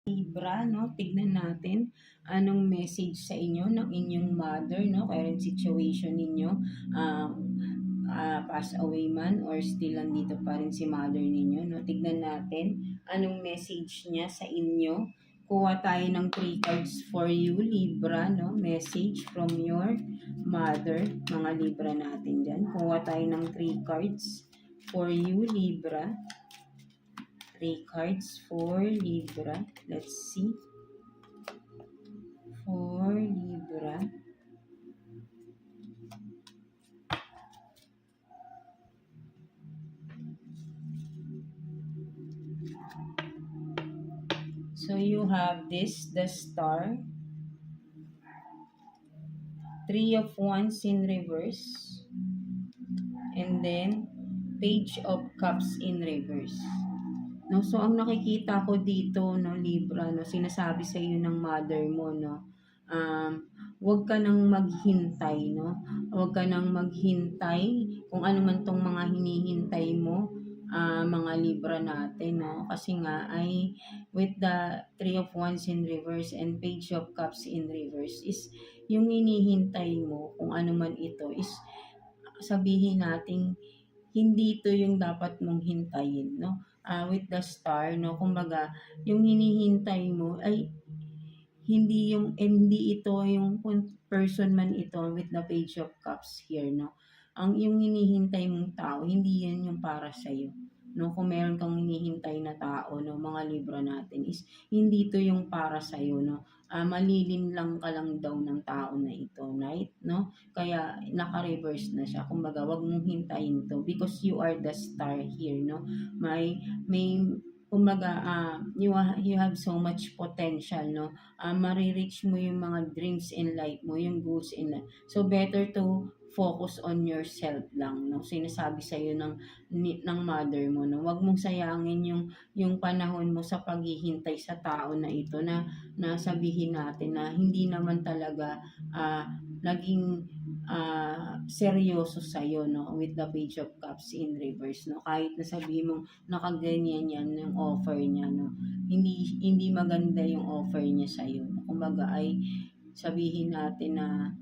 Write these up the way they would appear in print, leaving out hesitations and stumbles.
Libra, no? Tignan natin anong message sa inyo ng inyong mother, no? Current situation ninyo, pass away man or still nandito pa rin si mother ninyo, no? Tignan natin anong message niya sa inyo. Kuha tayo ng 3 cards for you, Libra, no? Message from your mother, mga Libra natin dyan. Kuha tayo ng 3 cards for you, Libra. 3 cards for Libra. Let's see. For Libra. So you have this, the Star. 3 of Wands in reverse. And then, Page of Cups in reverse. No, so ang nakikita ko dito, no, Libra, no, sinasabi sa iyo ng mother mo, no, huwag ka nang maghintay, no, huwag ka nang maghintay kung ano man tong mga hinihintay mo, mga Libra natin, no, kasi nga ay with the 3 of Wands in reverse and Page of Cups in reverse is yung hinihintay mo kung ano man ito is sabihin nating hindi ito yung dapat mong hintayin, no? With the Star, no? Kumbaga, yung hinihintay mo ay hindi ito yung person man ito with the Page of Cups here, no? Yung hinihintay mong tao, hindi yan yung para sa'yo. No, kung meron kang hinihintay na tao, no, mga Libra natin is hindi ito yung para sa'yo, no. Malilin lang ka lang daw ng tao na ito, right? No? Kaya naka-reverse na siya. Kumbaga, wag mong hintayin to because you are the star here, no? May kumbaga, you have so much potential, no? Marireach mo yung mga dreams in life mo, yung goals in life. So, better to focus on yourself lang, no? Sinasabi sa iyo ng mother mo, no? Wag mong sayangin yung panahon mo sa paghihintay sa tao na ito na sabihin natin na hindi naman talaga naging seryoso sa iyo, no, with the Page of Cups in reverse, no, kahit na sabihin mong nakaganyan yan yung offer niya, no, hindi maganda yung offer niya sa iyo, no? Kumbaga ay sabihin natin na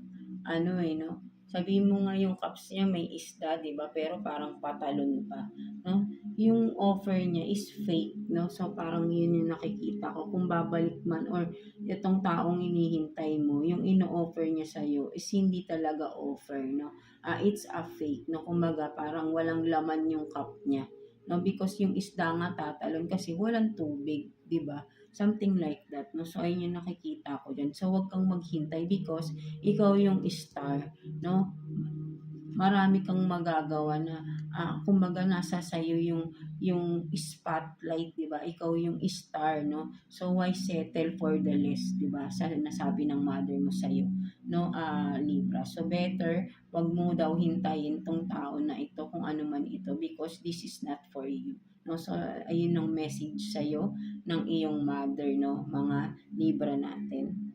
no, sabihin mo nga yung cups niya may isda, di ba, pero parang patalon pa, no, yung offer niya is fake, no, so parang yun yung nakikita ko kung babalik man or itong taong hinihintay mo, yung ino-offer niya sa'yo is hindi talaga offer, no, it's a fake, no, kumbaga parang walang laman yung cup niya, no, because yung isda nga tatalon kasi walang tubig, di ba, something like that, no, so ayun yung nakikita ko dyan, so wag kang maghintay because ikaw yung star, no, marami kang magagawa na kumbaga nasa sayo yung spotlight, 'di ba? Ikaw yung star, no? So why settle for the less, 'di ba? Sa nasabi ng mother mo sa iyo, no? Libra. So better wag mo daw hintayin tong tao na ito kung ano man ito because this is not for you. No? So ayun ang message sa iyo ng iyong mother, no? Mga Libra natin.